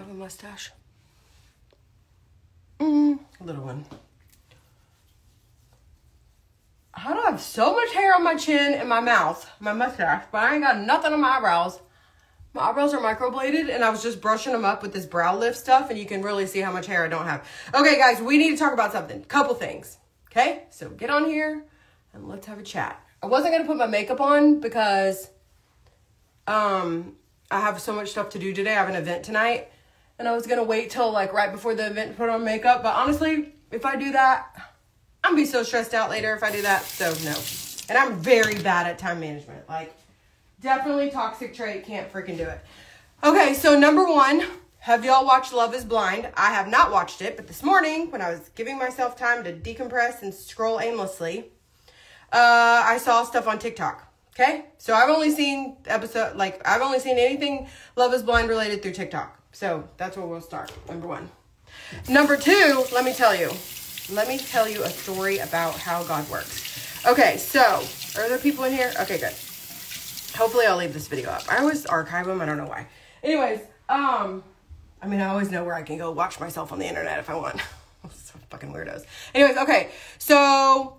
have a mustache. Little one. How do I have so much hair on my chin and my mouth, my mustache, but I ain't got nothing on my eyebrows? My eyebrows are microbladed, and I was just brushing them up with this brow lift stuff, and you can really see how much hair I don't have. Okay, guys, we need to talk about something. Couple things, okay? So get on here, and let's have a chat. I wasn't going to put my makeup on because I have so much stuff to do today. I have an event tonight, and I was going to wait till, like, right before the event to put on makeup. But honestly, if I do that, I'm going to be so stressed out later if I do that. So, no. And I'm very bad at time management. Like, definitely toxic trait. Can't freaking do it. Okay, so number one, have y'all watched Love is Blind? I have not watched it, but this morning when I was giving myself time to decompress and scroll aimlessly, I saw stuff on TikTok. Okay, so I've only seen I've only seen anything Love is Blind related through TikTok. So that's where we'll start. Number one. Number two, let me tell you a story about how God works. Okay, so are there people in here? Okay, good. Hopefully I'll leave this video up. I always archive them. I don't know why. Anyways, I always know where I can go watch myself on the internet if I want. So fucking weirdos. Anyways, okay. So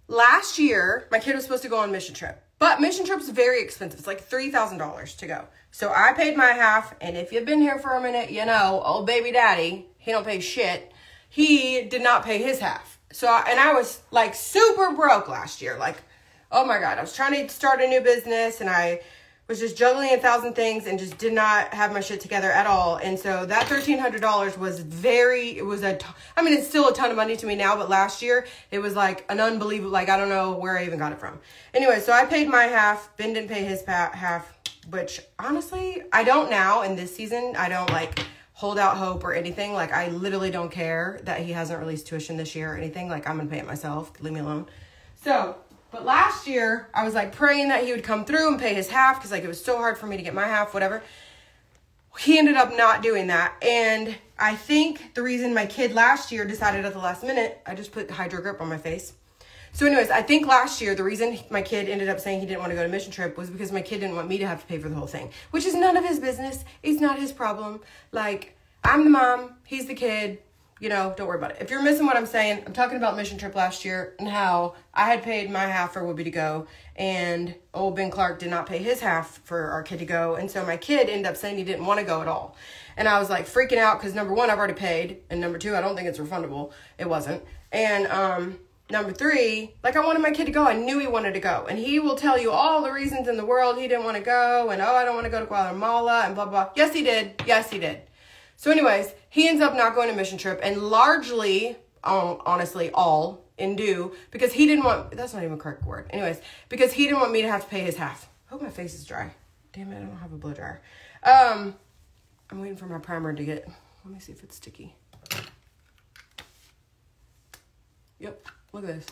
last year, my kid was supposed to go on mission trip. But mission trip's very expensive. It's like $3,000 to go. So I paid my half. And if you've been here for a minute, you know, old baby daddy, he don't pay shit. He did not pay his half. So, I was like super broke last year. Like, oh my God, I was trying to start a new business and I was just juggling 1,000 things and just did not have my shit together at all. And so that $1,300 was it's still a ton of money to me now, but last year it was like an unbelievable, like, I don't know where I even got it from. Anyway, so I paid my half. Ben didn't pay his half, which honestly, I don't now in this season. I don't like hold out hope or anything. Like, I literally don't care that he hasn't released tuition this year or anything. Like, I'm going to pay it myself. Leave me alone. So, but last year, I was like praying that he would come through and pay his half because like it was so hard for me to get my half, whatever. He ended up not doing that. And I think the reason my kid last year decided at the last minute, I just put Hydro Grip on my face. So anyways, I think last year, the reason my kid ended up saying he didn't want to go to mission trip was because my kid didn't want me to have to pay for the whole thing, which is none of his business. It's not his problem. Like, I'm the mom, he's the kid. You know, don't worry about it. If you're missing what I'm saying, I'm talking about mission trip last year and how I had paid my half for Whoopi to go and old Ben Clark did not pay his half for our kid to go. And so my kid ended up saying he didn't want to go at all. And I was like freaking out because number one, I've already paid. And number two, I don't think it's refundable. It wasn't. And number three, like I wanted my kid to go. I knew he wanted to go. And he will tell you all the reasons in the world he didn't want to go. And, oh, I don't want to go to Guatemala and blah, blah. Yes, he did. Yes, he did. So anyways, he ends up not going to mission trip and largely, honestly, all in due because he didn't want, that's not even a correct word. Anyways, because he didn't want me to have to pay his half. I hope my face is dry. Damn it, I don't have a blow dryer. I'm waiting for my primer to get, let me see if it's sticky. Yep, look at this.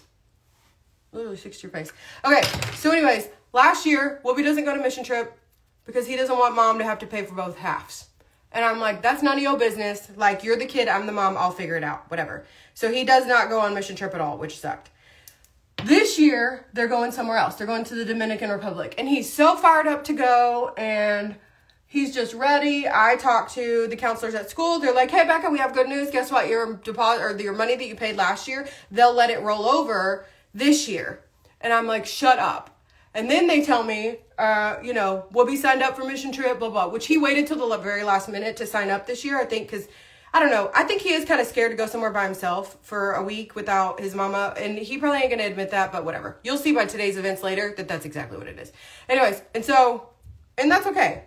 Literally sticks to your face. Okay, so anyways, last year, Whoopi doesn't go to mission trip because he doesn't want mom to have to pay for both halves. And I'm like, that's none of your business. Like, you're the kid, I'm the mom, I'll figure it out, whatever. So he does not go on mission trip at all, which sucked. This year, they're going somewhere else. They're going to the Dominican Republic. And he's so fired up to go, and he's just ready. I talked to the counselors at school. They're like, hey, Becca, we have good news. Guess what? Your deposit or your money that you paid last year, they'll let it roll over this year. And I'm like, shut up. And then they tell me, Whoopi signed up for mission trip, blah, blah, which he waited till the very last minute to sign up this year, I think, because, I don't know, I think he is kind of scared to go somewhere by himself for a week without his mama, and he probably ain't going to admit that, but whatever. You'll see by today's events later that that's exactly what it is. Anyways, and that's okay.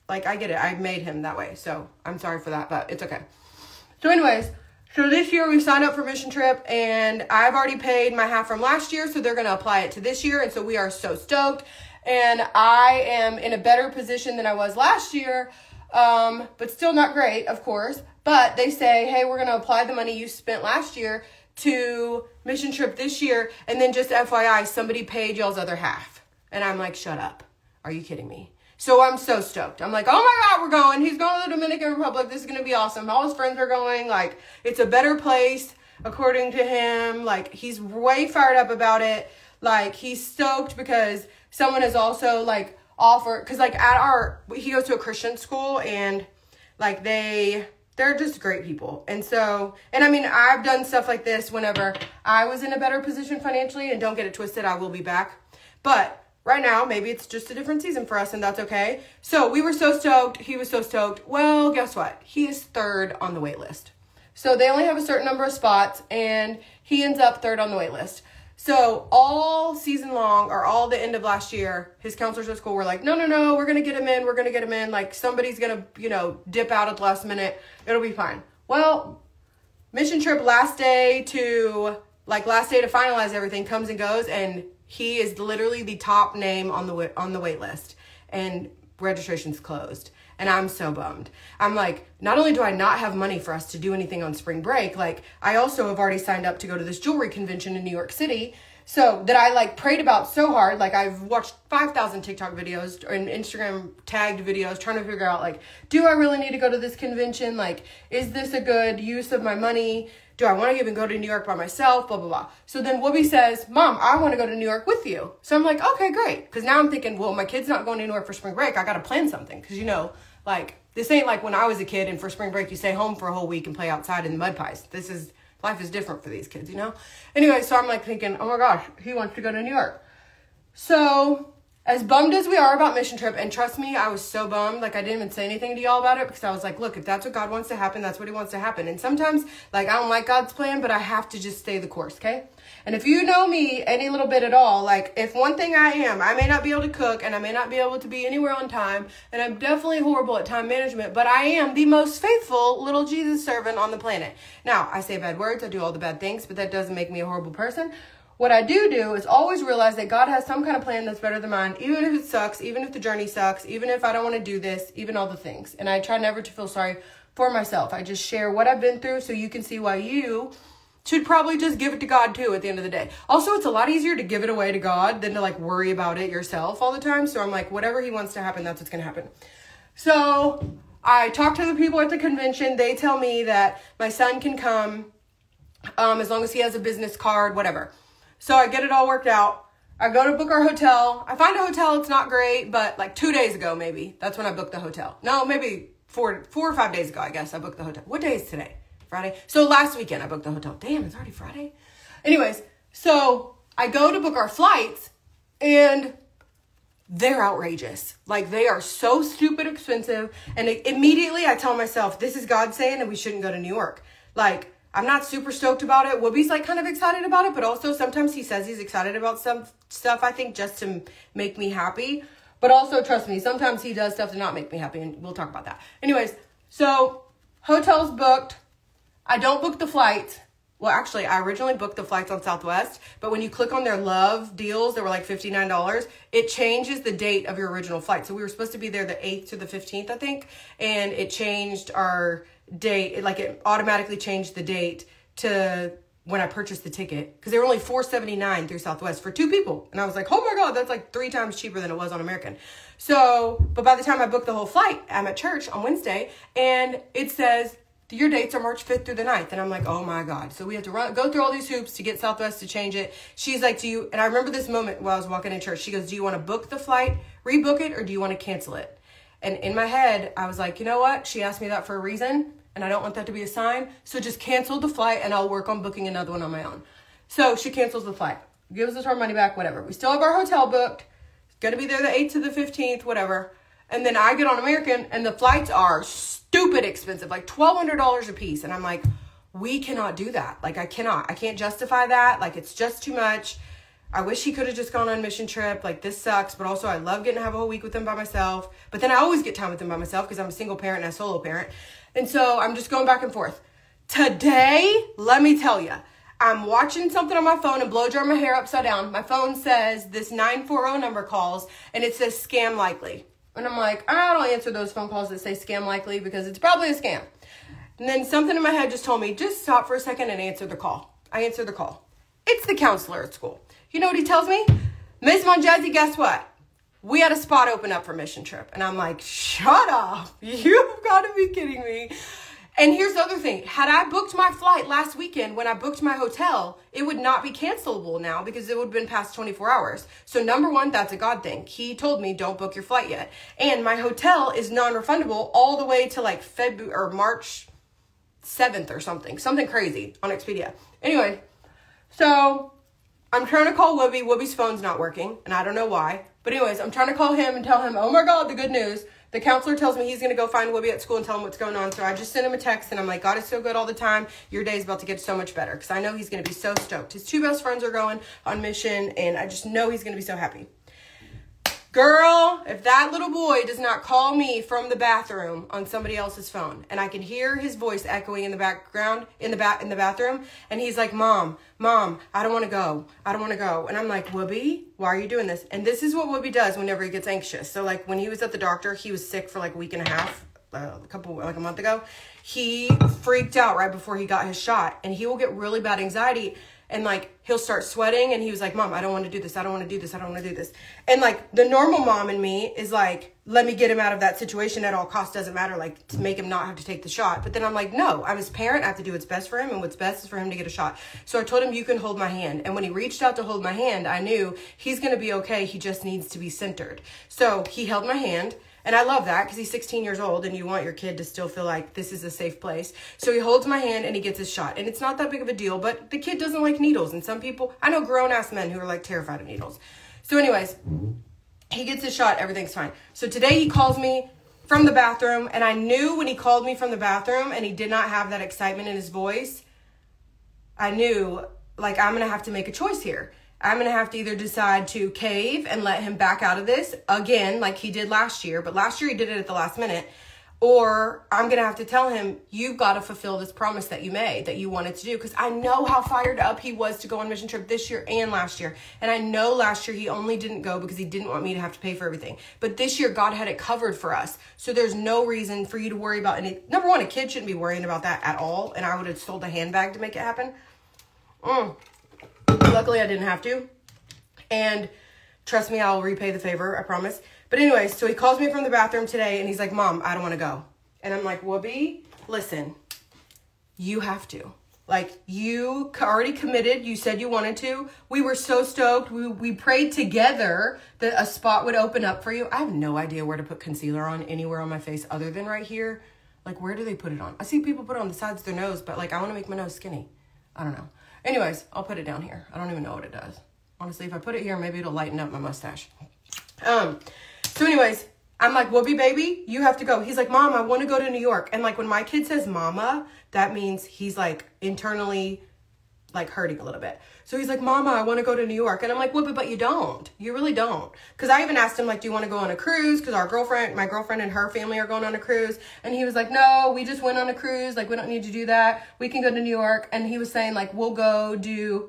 Like, I get it. I made him that way, so I'm sorry for that, but it's okay. So anyways, so this year we signed up for mission trip and I've already paid my half from last year. So they're going to apply it to this year. And so we are so stoked and I am in a better position than I was last year. But still not great, of course, but they say, hey, we're going to apply the money you spent last year to mission trip this year. And then just FYI, somebody paid y'all's other half. And I'm like, shut up. Are you kidding me? So I'm so stoked. I'm like, oh my God, we're going. He's going to the Dominican Republic. This is going to be awesome. All his friends are going. Like, it's a better place, according to him. Like, he's way fired up about it. Like, he's stoked because someone has also, like, offered, because, like, he goes to a Christian school, and Like they're just great people. And so, and I mean, I've done stuff like this whenever I was in a better position financially, and don't get it twisted, I will be back. But right now, maybe it's just a different season for us, and that's okay. So we were so stoked. He was so stoked. Well, guess what? He is third on the wait list. So they only have a certain number of spots, and he ends up third on the wait list. So all season long, or all the end of last year, his counselors at school were like, no, we're going to get him in. We're going to get him in. Like, somebody's going to, dip out at the last minute. It'll be fine. Well, mission trip last day to finalize everything comes and goes, and he is literally the top name on the wait list, and registration's closed. And I'm so bummed. I'm like, not only do I not have money for us to do anything on spring break, like, I also have already signed up to go to this jewelry convention in New York City. So that I prayed about so hard. Like, I've watched 5,000 TikTok videos and Instagram tagged videos trying to figure out, do I really need to go to this convention? Like, is this a good use of my money? Do I want to even go to New York by myself? Blah, blah, blah. So then Whoopi says, Mom, I want to go to New York with you. So I'm like, okay, great. Because now I'm thinking, well, my kid's not going to New York for spring break. I got to plan something. Because, this ain't like when I was a kid and for spring break you stay home for a whole week and play outside in the mud pies. Life is different for these kids, Anyway, so I'm thinking, oh my gosh, he wants to go to New York. So as bummed as we are about mission trip, and trust me, I was so bummed. I didn't even say anything to y'all about it, because I was like, look, if that's what God wants to happen, that's what he wants to happen. And sometimes, I don't like God's plan, but I have to just stay the course, okay? And if you know me any little bit at all, if one thing I may not be able to cook, and I may not be able to be anywhere on time, and I'm definitely horrible at time management, but I am the most faithful little Jesus servant on the planet. Now, I say bad words, I do all the bad things, but that doesn't make me a horrible person. What I do is always realize that God has some kind of plan that's better than mine, even if it sucks, even if the journey sucks, even if I don't want to do this, even all the things. And I try never to feel sorry for myself. I just share what I've been through so you can see why you should probably just give it to God too at the end of the day. Also, it's a lot easier to give it away to God than to worry about it yourself all the time. So I'm like, whatever he wants to happen, that's what's going to happen. So I talk to the people at the convention. They tell me that my son can come as long as he has a business card, whatever. So I get it all worked out. I go to book our hotel. I find a hotel. It's not great, but 2 days ago, maybe. That's when I booked the hotel. No, maybe four or 5 days ago, I guess I booked the hotel. What day is today? Friday? So last weekend I booked the hotel. Damn, it's already Friday. Anyways, so I go to book our flights, and they're outrageous. They are so stupid expensive. And immediately I tell myself, this is God saying that we shouldn't go to New York. I'm not super stoked about it. Whoopi's kind of excited about it, but also sometimes he says he's excited about some stuff, I think, just to make me happy. But also, trust me, sometimes he does stuff to not make me happy, and we'll talk about that. Anyways, so hotel's booked. I don't book the flights. Well, actually, I originally booked the flights on Southwest, but when you click on their love deals that were $59, it changes the date of your original flight. So we were supposed to be there the 8th to the 15th, I think, and it changed our date. It automatically changed the date to when I purchased the ticket, because they were only $479 through Southwest for 2 people. And I was like, oh my God, that's 3 times cheaper than it was on American. So, but by the time I booked the whole flight, I'm at church on Wednesday, and it says, your dates are March 5th through the 9th. And I'm like, oh my God. So we have to go through all these hoops to get Southwest to change it. She's like, and I remember this moment while I was walking in church. She goes, do you want to book the flight, rebook it, or do you want to cancel it? And in my head, I was like, you know what? She asked me that for a reason, and I don't want that to be a sign. So just cancel the flight, and I'll work on booking another one on my own. So she cancels the flight, gives us our money back, whatever. We still have our hotel booked. Going to be there the 8th to the 15th, whatever. And then I get on American, and the flights are stupid expensive, $1,200 a piece. And I'm like, we cannot do that. I can't justify that. It's just too much. I wish he could have just gone on mission trip. This sucks. But also, I love getting to have a whole week with him by myself. But then I always get time with him by myself because I'm a single parent and a solo parent. And so I'm just going back and forth. Today, let me tell you, I'm watching something on my phone and blow dry my hair upside down. My phone says this 940 number calls, and it says scam likely. And I'm like, I don't answer those phone calls that say scam likely because it's probably a scam. And then something in my head just told me, just stop for a second and answer the call. I answered the call. It's the counselor at school. You know what he tells me? Ms. Monjezi, guess what? We had a spot open up for mission trip. And I'm like, shut up. You've got to be kidding me. And here's the other thing. Had I booked my flight last weekend when I booked my hotel, it would not be cancelable now because it would have been past 24 hours. So number one, that's a God thing. He told me don't book your flight yet. And my hotel is non-refundable all the way to like February or March 7th or something. Something crazy on Expedia. Anyway, so I'm trying to call Whoopi. Whoopi's phone's not working, and I don't know why. But anyways, I'm trying to call him and tell him, oh my God, the good news. The counselor tells me he's going to go find Whoopi at school and tell him what's going on. So I just sent him a text, and I'm like, God is so good all the time. Your day is about to get so much better, because I know he's going to be so stoked. His two best friends are going on mission, and I just know he's going to be so happy. Girl, if that little boy does not call me from the bathroom on somebody else's phone, and I can hear his voice echoing in the background, in the bathroom, and he's like, Mom, I don't want to go. I don't want to go. And I'm like, Whoopi, why are you doing this? And this is what Whoopi does whenever he gets anxious. So like when he was at the doctor, he was sick for like a week and a half, a month ago. He freaked out right before he got his shot, and he will get really bad anxiety. And like, he'll start sweating, and he was like, Mom, I don't want to do this. I don't want to do this. I don't want to do this. And like, the normal mom in me is like, let me get him out of that situation at all costs. Doesn't matter, like, to make him not have to take the shot. But then I'm like, no, I'm his parent. I have to do what's best for him, and what's best is for him to get a shot. So I told him, you can hold my hand. And when he reached out to hold my hand, I knew he's going to be okay. He just needs to be centered. So he held my hand. And I love that because he's 16 years old and you want your kid to still feel like this is a safe place. So he holds my hand and he gets his shot. And it's not that big of a deal, but the kid doesn't like needles. And some people, I know grown-ass men who are like terrified of needles. So anyways, he gets his shot. Everything's fine. So today he calls me from the bathroom. And I knew when he called me from the bathroom and he did not have that excitement in his voice, I knew like I'm going to have to make a choice here. I'm going to have to either decide to cave and let him back out of this again, like he did last year. But last year he did it at the last minute. Or I'm going to have to tell him, you've got to fulfill this promise that you made, that you wanted to do. Because I know how fired up he was to go on mission trip this year and last year. And I know last year he only didn't go because he didn't want me to have to pay for everything. But this year, God had it covered for us. So there's no reason for you to worry about any. Number one, a kid shouldn't be worrying about that at all. And I would have sold a handbag to make it happen. Luckily, I didn't have to. And trust me, I'll repay the favor, I promise. But anyways, so he calls me from the bathroom today, and he's like, Mom, I don't want to go. And I'm like, Whoopi, listen, you have to. Like, you already committed. You said you wanted to. We were so stoked. We prayed together that a spot would open up for you. I have no idea where to put concealer on anywhere on my face other than right here. Like, where do they put it on? I see people put it on the sides of their nose, but, like, I want to make my nose skinny. I don't know. Anyways, I'll put it down here. I don't even know what it does. Honestly, if I put it here, maybe it'll lighten up my mustache. So anyways, I'm like, Whoopi, baby, you have to go. He's like, Mom, I want to go to New York. And like when my kid says mama, that means he's like internally like hurting a little bit. So he's like, Mama, I want to go to New York. And I'm like, Whoopi, but you don't. You really don't. Because I even asked him, like, do you want to go on a cruise? Because my girlfriend and her family are going on a cruise. And he was like, no, we just went on a cruise. Like, we don't need to do that. We can go to New York. And he was saying, like, we'll go do